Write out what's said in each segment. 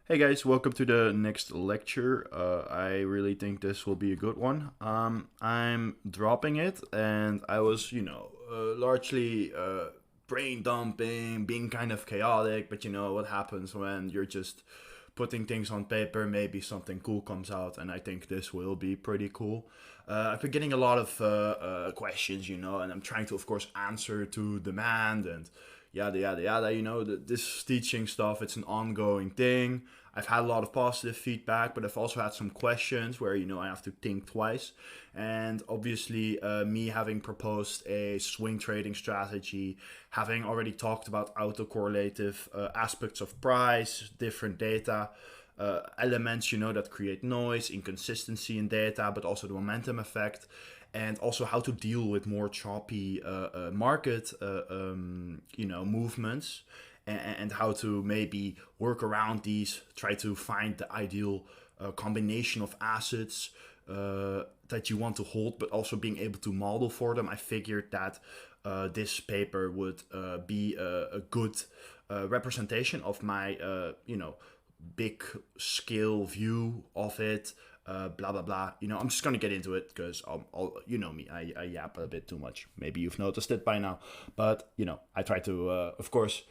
Hey guys, welcome to the next lecture. I really think this will be a good one. I'm dropping it, and I was, largely brain dumping, being kind of chaotic, but you know what happens when you're just putting things on paper, maybe something cool comes out, and I think this will be pretty cool. I've been getting a lot of questions, and I'm trying to, of course, answer to demand and yada yada yada. This teaching stuff, it's an ongoing thing. I've had a lot of positive feedback, but I've also had some questions where I have to think twice. And obviously, me having proposed a swing trading strategy, having already talked about autocorrelative aspects of price, different data, elements that create noise, inconsistency in data, but also the momentum effect, and also how to deal with more choppy market movements, and how to maybe work around these, try to find the ideal combination of assets that you want to hold, but also being able to model for them. I figured that this paper would be a good representation of my big scale view of it. Blah blah blah. I'm just gonna get into it because me, I yap a bit too much. Maybe you've noticed it by now, but I try to, of course,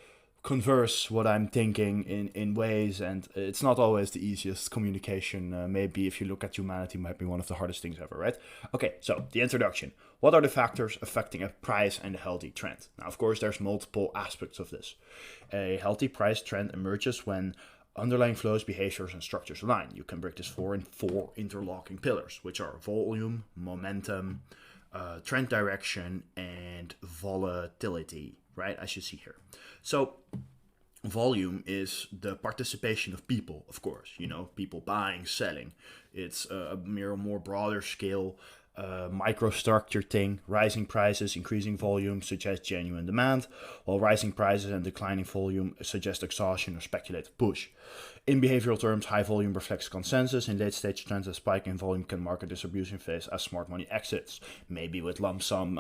converse what I'm thinking in ways, and it's not always the easiest communication. Maybe if you look at humanity, might be one of the hardest things ever, right? Okay, so the introduction. What are the factors affecting a price and a healthy trend? Now, of course, there's multiple aspects of this. A healthy price trend emerges when underlying flows, behaviors, and structures align. You can break this in four interlocking pillars, which are volume, momentum, trend direction, and volatility, right? As you see here. So volume is the participation of people, of course, people buying, selling. It's a more broader scale microstructure thing. Rising prices, increasing volume suggest genuine demand, while rising prices and declining volume suggest exhaustion or speculative push. In behavioral terms, high volume reflects consensus. In late stage trends, a spike in volume can mark a distribution phase as smart money exits, maybe with lump sum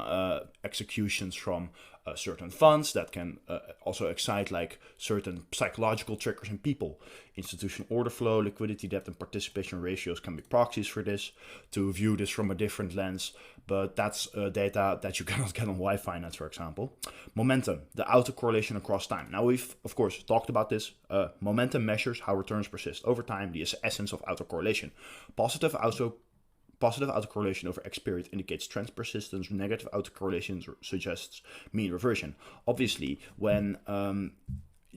executions from certain funds that can also excite like certain psychological triggers in people. Institutional order flow, liquidity depth, and participation ratios can be proxies for this. To view this from a different lens, but that's data that you cannot get on Y Finance, for example. Momentum, the autocorrelation across time. Now, we've, of course, talked about this. Momentum measures how returns persist over time, the essence of autocorrelation. Positive autocorrelation over X period indicates trend persistence. Negative autocorrelation suggests mean reversion. Obviously, when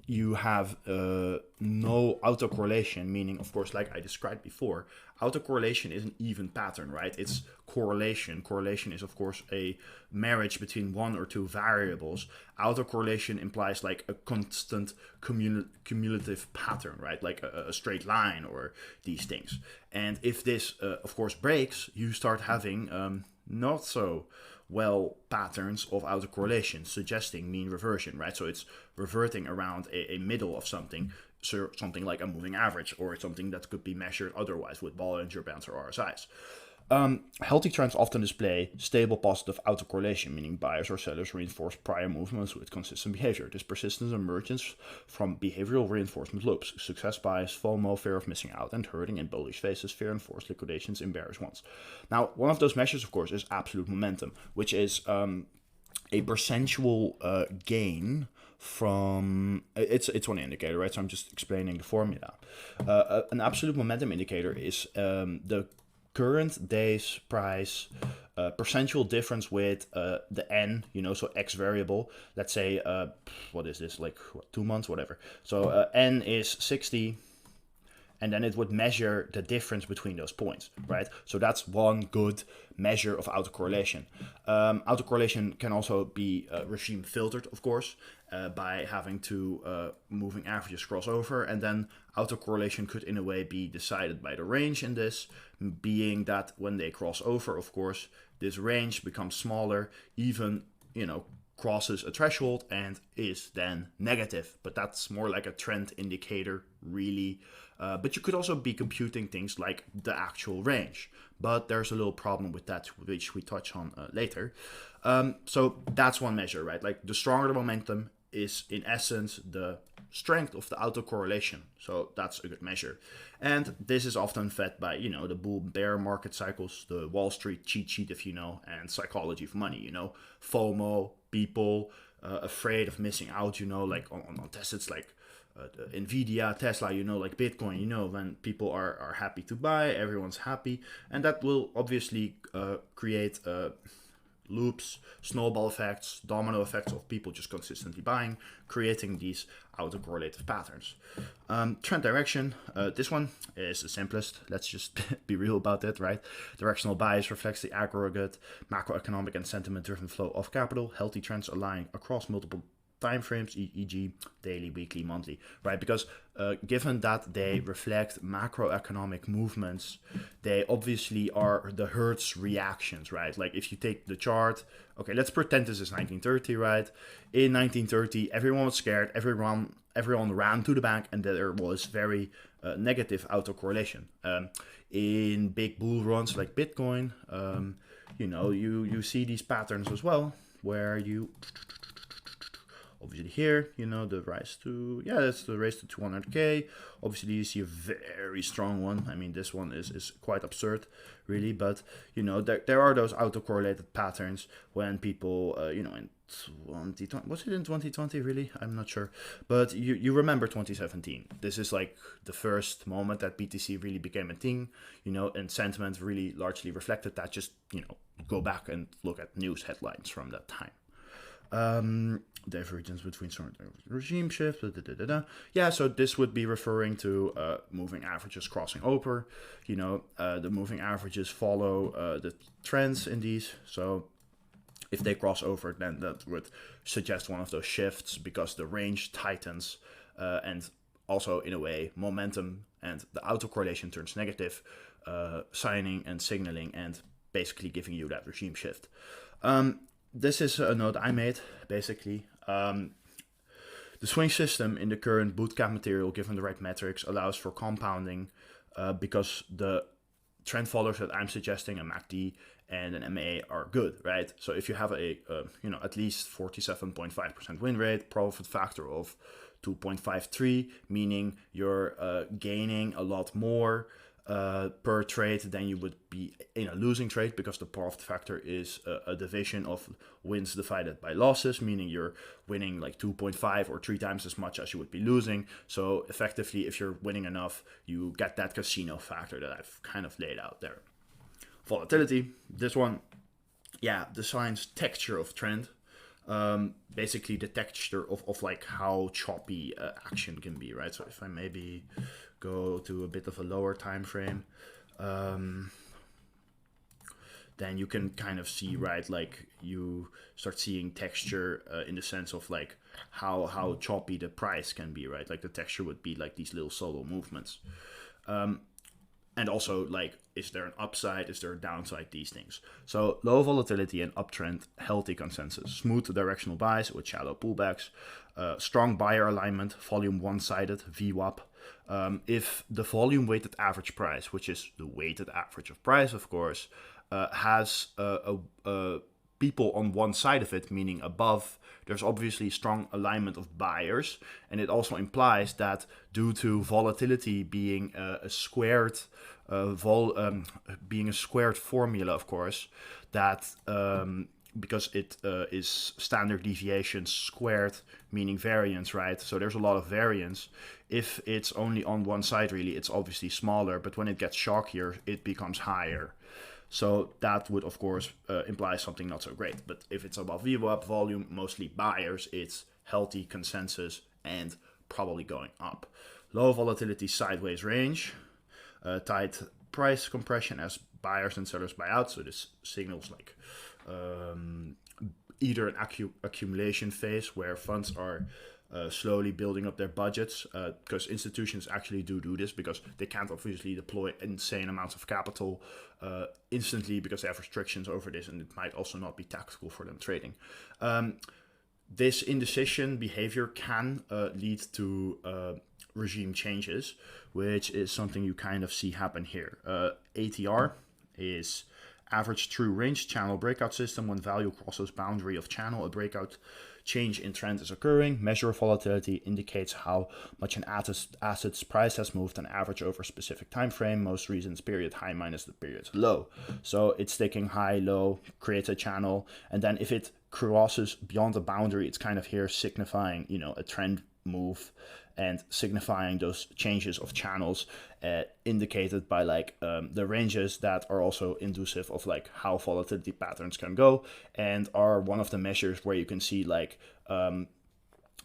you have no autocorrelation, meaning, of course, like I described before, autocorrelation is an even pattern, right? It's correlation. Correlation is, of course, a marriage between one or two variables. Autocorrelation implies like a constant cumulative pattern, right? Like a straight line or these things. And if this, of course, breaks, you start having not so well patterns of autocorrelation, suggesting mean reversion, right? So it's reverting around a middle of something, so something like a moving average, or something that could be measured otherwise with Bollinger Bands or RSIs. Healthy trends often display stable positive autocorrelation, meaning buyers or sellers reinforce prior movements with consistent behavior. This persistence emerges from behavioral reinforcement loops: success bias, FOMO, fear of missing out, and herding in bullish phases, fear and forced liquidations in bearish ones. Now, one of those measures, of course, is absolute momentum, which is a percentual gain from it's one indicator, right? So I'm just explaining the formula. An absolute momentum indicator is the current day's price percentual difference with the n, so x variable. Let's say what is this, like 2 months, whatever. So n is 60, and then it would measure the difference between those points, right? So that's one good measure of autocorrelation. Autocorrelation can also be regime filtered, of course, by having to moving averages cross over, and then autocorrelation could in a way be decided by the range in this, being that when they cross over, of course, this range becomes smaller, even, crosses a threshold and is then negative. But that's more like a trend indicator, really. But you could also be computing things like the actual range. But there's a little problem with that, which we touch on later. So that's one measure, right? Like the stronger the momentum is, in essence, the strength of the autocorrelation. So that's a good measure. And this is often fed by, the bull bear market cycles, the Wall Street cheat sheet, if you know, and psychology of money, FOMO, people afraid of missing out, like on assets like Nvidia, Tesla, like Bitcoin, when people are happy to buy, everyone's happy. And that will obviously create loops, snowball effects, domino effects of people just consistently buying, creating these autocorrelative patterns. Trend direction, this one is the simplest. Let's just be real about it, right? Directional bias reflects the aggregate macroeconomic and sentiment-driven flow of capital. Healthy trends align across multiple time frames, e.g. daily, weekly, monthly, right? Because given that they reflect macroeconomic movements, they obviously are the Hertz reactions, right? Like if you take the chart, okay, let's pretend this is 1930, right? In 1930, everyone was scared, everyone ran to the bank, and there was very negative autocorrelation. In big bull runs like Bitcoin, you see these patterns as well, where you obviously here, the rise to, that's the raise to 200K. Obviously, you see a very strong one. I mean, this one is quite absurd, really. But, there are those autocorrelated patterns when people, in 2020, was it in 2020, really? I'm not sure. But you remember 2017. This is like the first moment that BTC really became a thing, and sentiment really largely reflected that. Just, go back and look at news headlines from that time. Divergence between regime shift. Yeah, so this would be referring to moving averages crossing over. The moving averages follow the trends in these. So if they cross over, then that would suggest one of those shifts because the range tightens and also in a way momentum and the autocorrelation turns negative, signing and signaling and basically giving you that regime shift. This is a note I made, basically. The swing system in the current bootcamp material, given the right metrics, allows for compounding because the trend followers that I'm suggesting, a MACD and an MA, are good, right? So if you have at least 47.5% win rate, profit factor of 2.53, meaning you're gaining a lot more per trade than you would be in a losing trade, because the profit factor is a division of wins divided by losses, meaning you're winning like 2.5 or 3 times as much as you would be losing. So effectively, if you're winning enough, you get that casino factor that I've kind of laid out there. Volatility, this one, defines texture of trend. Basically the texture of like how choppy action can be, right? So if I maybe go to a bit of a lower time frame, then you can kind of see, right, like you start seeing texture in the sense of like how choppy the price can be, right? Like the texture would be like these little solo movements. And also, like, is there an upside? Is there a downside? These things. So low volatility and uptrend, healthy consensus, smooth directional bias with shallow pullbacks, strong buyer alignment, volume one-sided, VWAP. If the volume weighted average price, which is the weighted average of price, of course, has people on one side of it, meaning above, there's obviously strong alignment of buyers. And it also implies that due to volatility being a squared formula, of course, that because it is standard deviation squared, meaning variance, right? So there's a lot of variance. If it's only on one side, really, it's obviously smaller, but when it gets shockier, it becomes higher. So that would, of course, imply something not so great. But if it's above VWAP, volume, mostly buyers, it's healthy consensus and probably going up. Low volatility sideways range, tight price compression as buyers and sellers buy out. So this signals like either an accumulation phase where funds are slowly building up their budgets, because institutions actually do this because they can't obviously deploy insane amounts of capital instantly because they have restrictions over this, and it might also not be tactical for them trading. This indecision behavior can lead to regime changes, which is something you kind of see happen here. ATR is average true range channel breakout system. When value crosses boundary of channel, a breakout change in trend is occurring. Measure of volatility indicates how much an asset's price has moved on average over a specific time frame. Most recent period high minus the period low. So it's taking high, low, creates a channel, and then if it crosses beyond the boundary, it's kind of here signifying, you know, a trend move and signifying those changes of channels indicated by like the ranges that are also inducive of like how volatility patterns can go, and are one of the measures where you can see like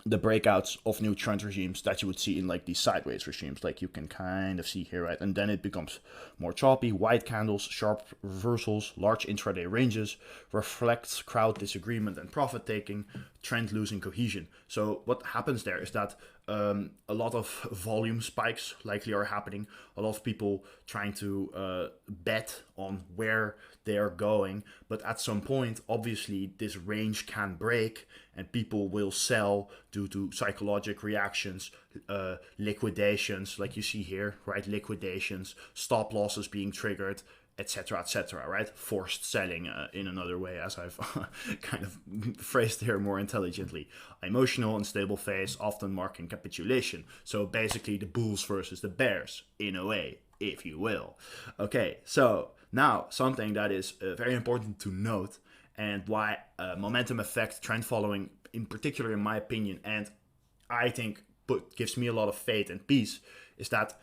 the breakouts of new trend regimes that you would see in like these sideways regimes, like you can kind of see here, right? And then it becomes more choppy. White candles, sharp reversals, large intraday ranges, reflects crowd disagreement and profit taking, trend losing cohesion. So what happens there is that a lot of volume spikes likely are happening. A lot of people trying to bet on where they are going, but at some point, obviously, this range can break, and people will sell due to psychological reactions, liquidations, like you see here, right? Liquidations, stop losses being triggered, etc., right? Forced selling in another way, as I've kind of phrased here more intelligently. Emotional and stable phase, often marking capitulation. So basically the bulls versus the bears, in a way, if you will. Okay, so now something that is very important to note, and why momentum effect, trend following, in particular, in my opinion, and I think gives me a lot of faith and peace, is that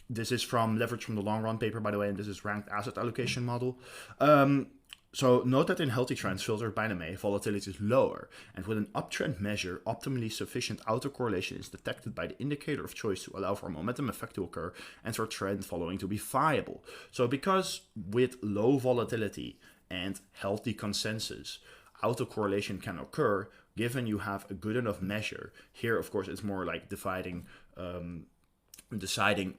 this is from Leverage from the Long Run paper, by the way, and this is ranked asset allocation model. So note that in healthy trends filtered by NMA, volatility is lower, and with an uptrend measure, optimally sufficient autocorrelation is detected by the indicator of choice to allow for a momentum effect to occur and for trend following to be viable. So because with low volatility and healthy consensus, autocorrelation can occur, given you have a good enough measure. Here, of course, it's more like deciding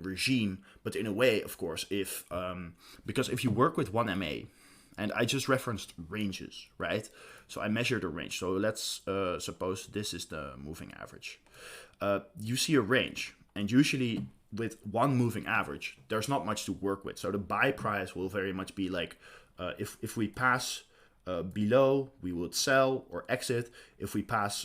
regime, but in a way, of course, if because if you work with one MA, and I just referenced ranges, right? So I measured a range. So let's suppose this is the moving average. You see a range, and usually with one moving average, there's not much to work with. So the buy price will very much be like, if we pass below, we would sell or exit. If we pass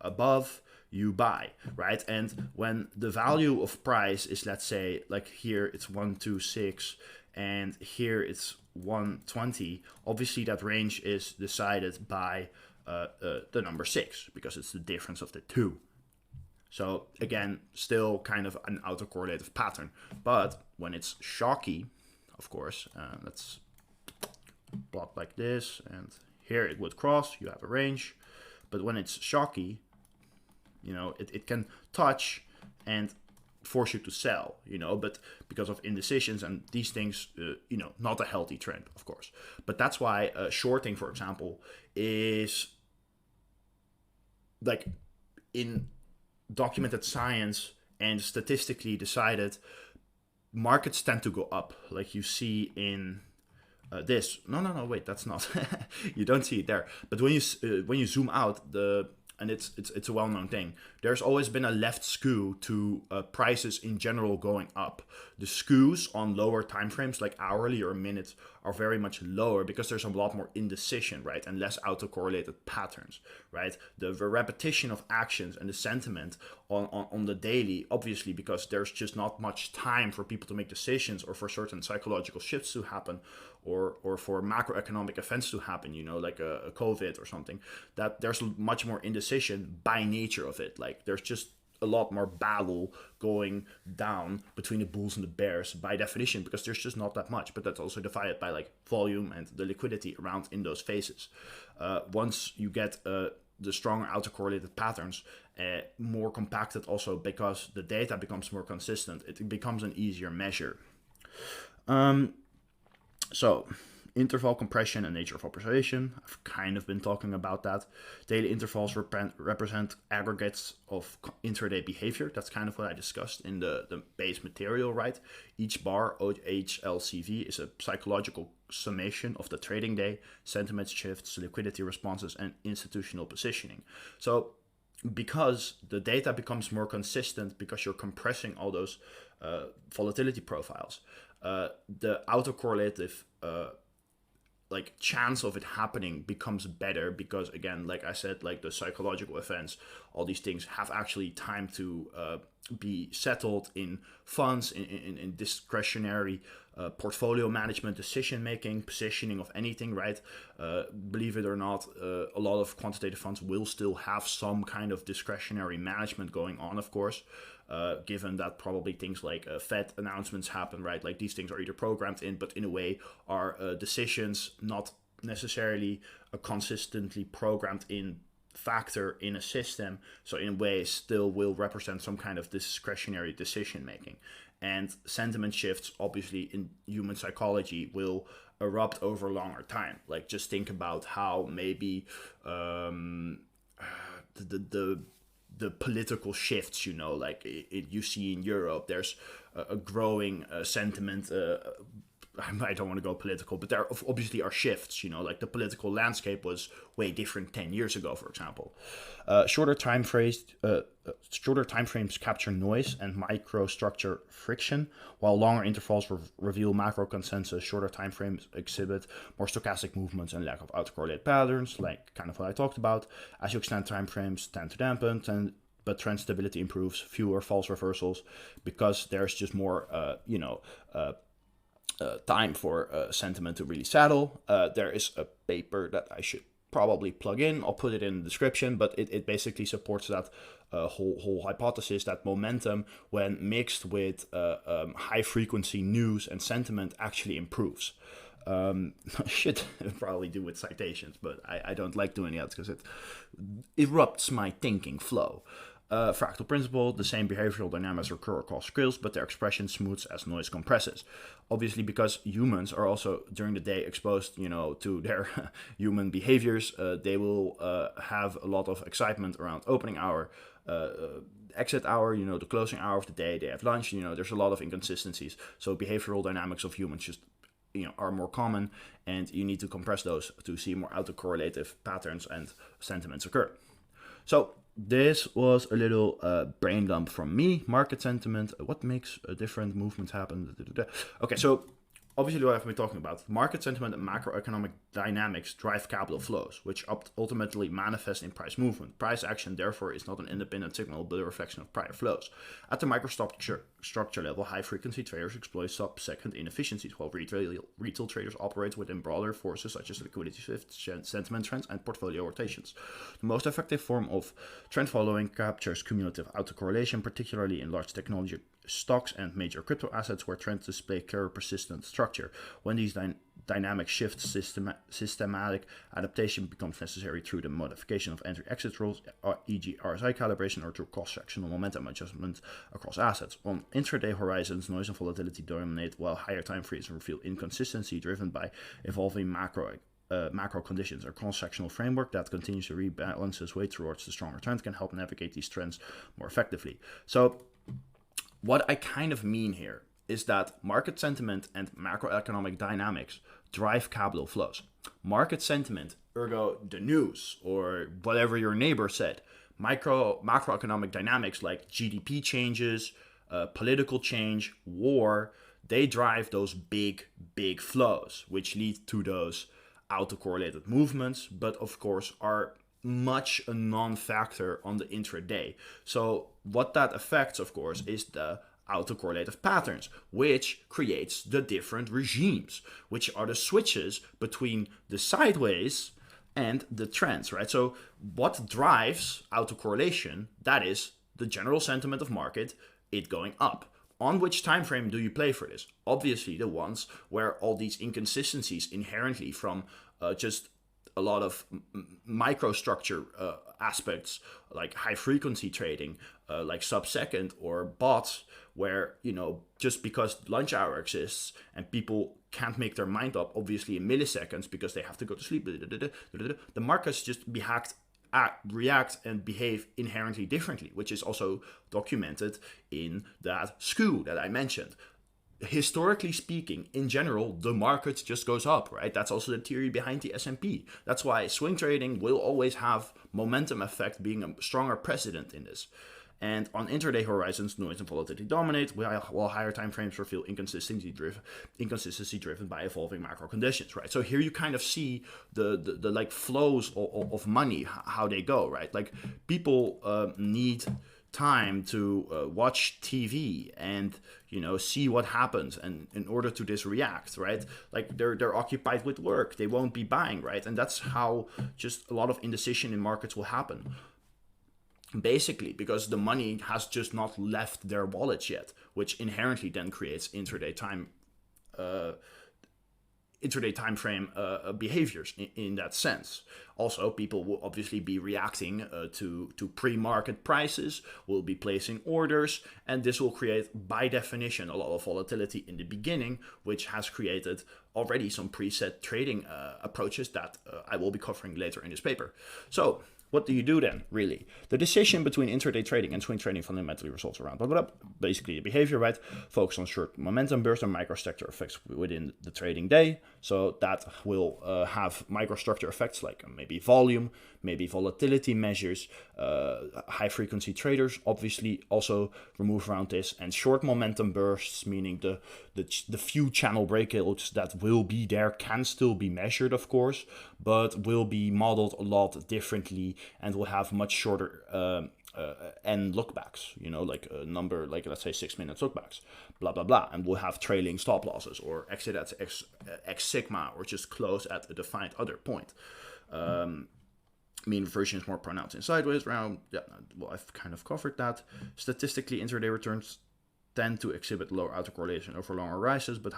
above, you buy, right? And when the value of price is, let's say, like here it's 126 and here it's 120, obviously that range is decided by the number 6 because it's the difference of the two. So again, still kind of an autocorrelative pattern. But when it's shocky, of course, let's plot like this, and here it would cross, you have a range. But when it's shocky, you know, it can touch and force you to sell, you know, but because of indecisions and these things, you know, not a healthy trend, of course. But that's why shorting, for example, is like in documented science and statistically decided, markets tend to go up, like you see in this. No, wait, that's not. You don't see it there. But when you zoom out, and it's a well-known thing, there's always been a left skew to prices in general going up. The skews on lower time frames, like hourly or minutes, are very much lower because there's a lot more indecision, right, and less autocorrelated patterns, right? The repetition of actions and the sentiment on the daily, obviously, because there's just not much time for people to make decisions or for certain psychological shifts to happen, or for macroeconomic events to happen, you know, like a COVID or something, that there's much more indecision by nature of it. Like there's just a lot more battle going down between the bulls and the bears by definition, because there's just not that much. But that's also divided by like volume and the liquidity around in those phases. Once you get the stronger autocorrelated patterns, more compacted also because the data becomes more consistent, it becomes an easier measure. So, interval compression and nature of observation. I've kind of been talking about that. Daily intervals represent aggregates of intraday behavior. That's kind of what I discussed in the base material, right? Each bar, HLCV, is a psychological summation of the trading day, sentiment shifts, liquidity responses, and institutional positioning. So, because the data becomes more consistent, because you're compressing all those volatility profiles, the autocorrelative like chance of it happening becomes better, because again, like I said, like the psychological events, all these things have actually time to be settled in funds, in discretionary portfolio management, decision making, positioning of anything, right? Believe it or not, a lot of quantitative funds will still have some kind of discretionary management going on, of course. Given that probably things like Fed announcements happen, right? Like these things are either programmed in, but in a way are decisions not necessarily a consistently programmed in factor in a system. So in a way still will represent some kind of discretionary decision making. And sentiment shifts, obviously, in human psychology will erupt over a longer time. Like just think about how maybe the political shifts, like you see in Europe, there's a growing sentiment. I don't want to go political, but there obviously are shifts, like the political landscape was way different 10 years ago, for example. Shorter time frames capture noise and microstructure friction, while longer intervals reveal macro consensus. Shorter time frames exhibit more stochastic movements and lack of autocorrelated patterns, like kind of what I talked about. As you extend time frames, tend to dampen, but trend stability improves, fewer false reversals, because there's just more, time for sentiment to really settle. There is a paper that I should probably plug in. I'll put it in the description, but it basically supports that whole hypothesis that momentum, when mixed with high frequency news and sentiment, actually improves. I should probably do with citations, but I don't like doing that because it erupts my thinking flow. Fractal principle, the same behavioral dynamics occur across skills, but their expression smooths as noise compresses. Obviously, because humans are also during the day exposed, to their human behaviors, they will have a lot of excitement around opening hour, exit hour, the closing hour of the day. They have lunch, there's a lot of inconsistencies. So behavioral dynamics of humans just are more common, and you need to compress those to see more autocorrelative patterns and sentiments occur. So this was a little brain dump from me. Market sentiment, what makes a different movement happen? Okay, so obviously what I've been talking about. Market sentiment and macroeconomic dynamics drive capital flows, which ultimately manifest in price movement. Price action, therefore, is not an independent signal, but a reflection of prior flows. At the microstructure level, high-frequency traders exploit sub-second inefficiencies, while retail traders operate within broader forces such as liquidity shifts, sentiment trends, and portfolio rotations. The most effective form of trend following captures cumulative autocorrelation, particularly in large technology stocks and major crypto assets, where trends display clear persistent structure. When these dynamic shifts, systematic adaptation becomes necessary through the modification of entry-exit rules, e.g. RSI calibration, or through cross-sectional momentum adjustment across assets. On intraday horizons, noise and volatility dominate, while higher time frames reveal inconsistency driven by evolving macro conditions. A cross-sectional framework that continues to rebalance its way towards the stronger trend can help navigate these trends more effectively. So what I kind of mean here is that market sentiment and macroeconomic dynamics drive capital flows. Market sentiment, ergo the news or whatever your neighbor said, macroeconomic dynamics like GDP changes, political change, war, they drive those big flows, which lead to those autocorrelated movements, but of course are much a non-factor on the intraday. So what that affects, of course, is the autocorrelative patterns, which creates the different regimes, which are the switches between the sideways and the trends, right? So what drives autocorrelation? That is the general sentiment of market, it going up. On which time frame do you play for this? Obviously the ones where all these inconsistencies inherently from just a lot of microstructure aspects, like high frequency trading, like sub-second or bots, where, just because lunch hour exists and people can't make their mind up, obviously in milliseconds because they have to go to sleep, the markets just react and behave inherently differently, which is also documented in that skool that I mentioned. Historically speaking, in general, the market just goes up, right? That's also the theory behind the S&P. That's why swing trading will always have momentum effect being a stronger precedent in this. And on intraday horizons, noise and volatility dominate, while higher time frames reveal inconsistency driven by evolving macro conditions, right? So here you kind of see the like flows of money, how they go, right? Like people need time to watch TV and see what happens, and in order to this react, right? Like they're occupied with work, they won't be buying, right? And that's how just a lot of indecision in markets will happen, basically because the money has just not left their wallets yet, which inherently then creates intraday time frame behaviors in that sense. Also, people will obviously be reacting to pre-market prices, will be placing orders, and this will create, by definition, a lot of volatility in the beginning, which has created already some preset trading approaches that I will be covering later in this paper. So what do you do then, really? The decision between intraday trading and swing trading fundamentally results around basically the behavior, right? Focus on short momentum bursts and microstructure effects within the trading day. So that will have microstructure effects like maybe volume, maybe volatility measures. High frequency traders obviously also remove around this, and short momentum bursts, meaning the few channel breakouts that will be there can still be measured, of course, but will be modeled a lot differently and will have much shorter end lookbacks, like a number, like let's say 6 minutes lookbacks, blah blah blah, and we'll have trailing stop losses or exit at x sigma, or just close at a defined other point. Mean reversion is more pronounced in sideways round. Yeah, well, I've kind of covered that. Statistically, intraday returns tend to exhibit lower autocorrelation over longer rises, but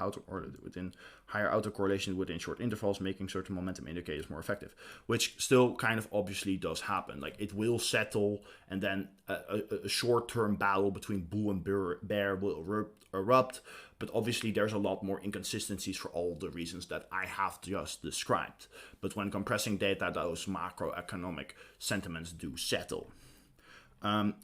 within higher autocorrelation within short intervals, making certain momentum indicators more effective, which still kind of obviously does happen. Like it will settle, and then a short-term battle between bull and bear will erupt, but obviously there's a lot more inconsistencies for all the reasons that I have just described. But when compressing data, those macroeconomic sentiments do settle.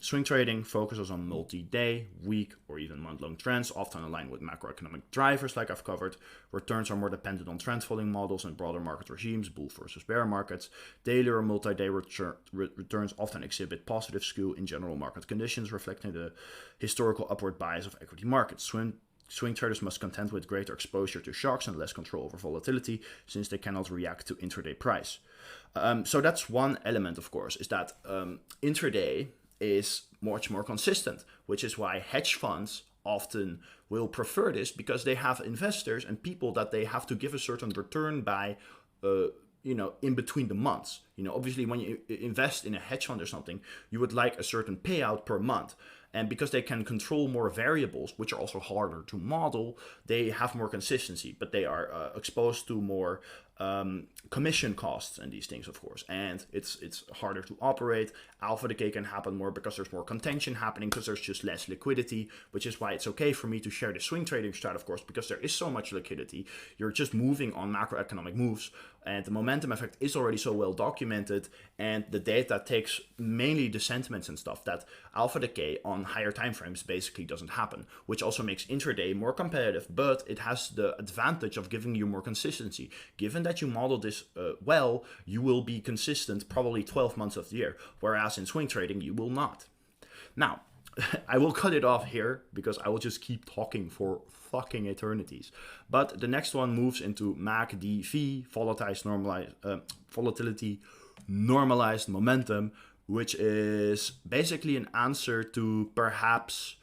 Swing trading focuses on multi-day, week, or even month-long trends, often aligned with macroeconomic drivers like I've covered. Returns are more dependent on trend following models and broader market regimes, bull versus bear markets. Daily or multi-day returns often exhibit positive skew in general market conditions, reflecting the historical upward bias of equity markets. Swing traders must contend with greater exposure to shocks and less control over volatility, since they cannot react to intraday price. So that's one element, of course, is that intraday is much more consistent, which is why hedge funds often will prefer this, because they have investors and people that they have to give a certain return by in between the months. Obviously when you invest in a hedge fund or something, you would like a certain payout per month. And because they can control more variables, which are also harder to model, they have more consistency, but they are exposed to more commission costs and these things, of course. And it's harder to operate. Alpha decay can happen more because there's more contention happening, because there's just less liquidity, which is why it's okay for me to share the swing trading strat, of course, because there is so much liquidity. You're just moving on macroeconomic moves, and the momentum effect is already so well documented, and the data takes mainly the sentiments and stuff, that alpha decay on higher time frames basically doesn't happen, which also makes intraday more competitive, but it has the advantage of giving you more consistency. Given that you model this well, you will be consistent probably 12 months of the year, whereas in swing trading you will not. Now, I will cut it off here because I will just keep talking for fucking eternities. But the next one moves into MACD, volatility normalized momentum, which is basically an answer to perhaps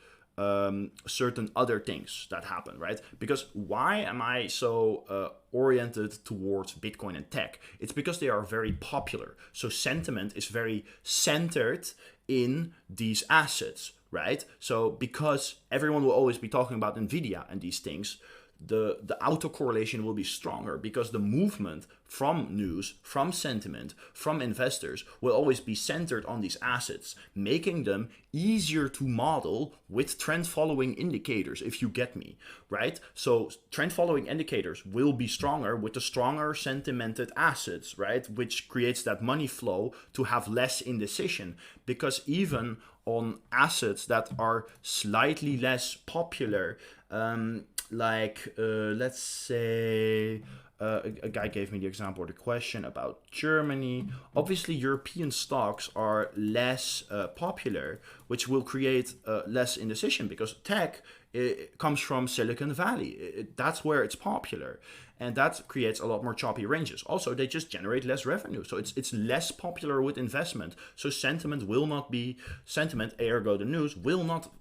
certain other things that happen, right? Because why am I so oriented towards Bitcoin and tech? It's because they are very popular. So sentiment is very centered in these assets, right? So because everyone will always be talking about Nvidia and these things, the autocorrelation will be stronger, because the movement from news, from sentiment, from investors will always be centered on these assets, making them easier to model with trend following indicators, if you get me, right? So trend following indicators will be stronger with the stronger sentimented assets, right? Which creates that money flow to have less indecision, because even on assets that are slightly less popular, let's say a guy gave me the example or the question about Germany. Obviously, European stocks are less popular, which will create less indecision because tech comes from Silicon Valley. That's where it's popular. And that creates a lot more choppy ranges. Also, they just generate less revenue. So it's less popular with investment. So sentiment will not be, sentiment, ergo the news, will not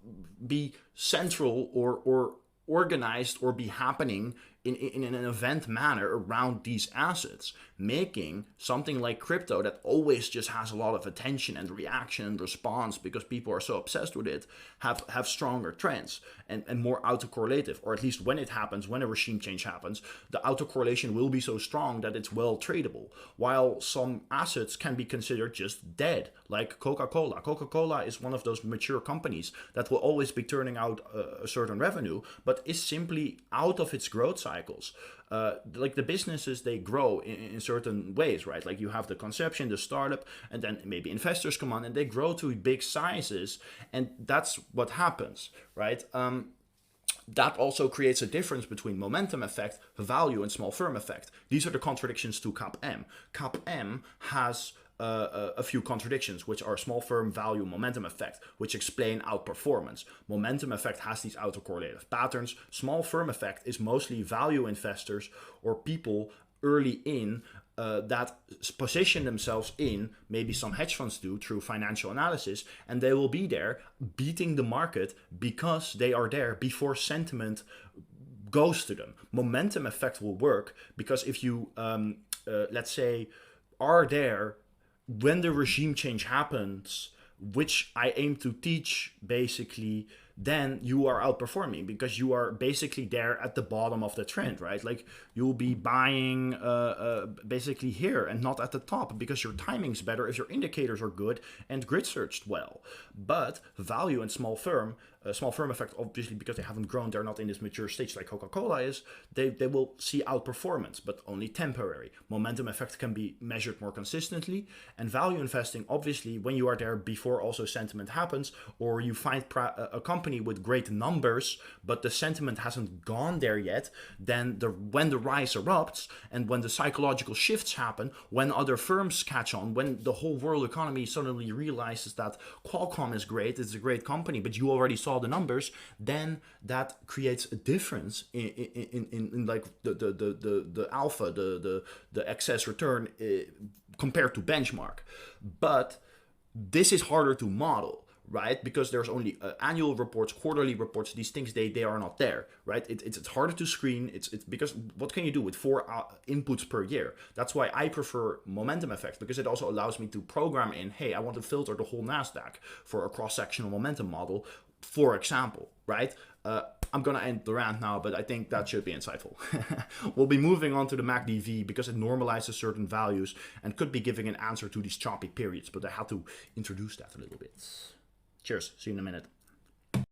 be central or organized or be happening in an event manner around these assets, making something like crypto that always just has a lot of attention and reaction and response because people are so obsessed with it, have stronger trends and more autocorrelative, or at least when it happens, when a regime change happens, the autocorrelation will be so strong that it's well tradable, while some assets can be considered just dead, like Coca-Cola. Coca-Cola is one of those mature companies that will always be turning out a certain revenue, but is simply out of its growth cycles. Like the businesses, they grow in certain ways, right? Like you have the conception, the startup, and then maybe investors come on and they grow to big sizes, and that's what happens, right? That also creates a difference between momentum effect, value, and small firm effect. These are the contradictions to CAPM. CAPM has a few contradictions, which are small firm, value, momentum effect, which explain outperformance. Momentum effect has these autocorrelative patterns. Small firm effect is mostly value investors or people early in that position themselves in, maybe some hedge funds do through financial analysis, and they will be there beating the market because they are there before sentiment goes to them. Momentum effect will work because if you, let's say, are there when the regime change happens, which I aim to teach basically, then you are outperforming because you are basically there at the bottom of the trend, right? Like you'll be buying basically here and not at the top because your timing's better if your indicators are good and grid searched well. But value and small firm effect, obviously because they haven't grown, they're not in this mature stage like Coca-Cola is, they will see outperformance, but only temporary. Momentum effect can be measured more consistently, and value investing, obviously, when you are there before also sentiment happens, or you find a company with great numbers, but the sentiment hasn't gone there yet, then when the rise erupts and when the psychological shifts happen, when other firms catch on, when the whole world economy suddenly realizes that Qualcomm is great, it's a great company, but you already saw the numbers, then that creates a difference in like the alpha, the excess return compared to benchmark. But this is harder to model, right? Because there's only annual reports, quarterly reports, these things, they are not there, right? It's harder to screen. It's because what can you do with 4 inputs per year? That's why I prefer momentum effect, because it also allows me to program in, hey, I want to filter the whole NASDAQ for a cross-sectional momentum model, for example, right? I'm going to end the rant now, but I think that should be insightful. We'll be moving on to the MACD because it normalizes certain values and could be giving an answer to these choppy periods, but I had to introduce that a little bit. Cheers. See you in a minute.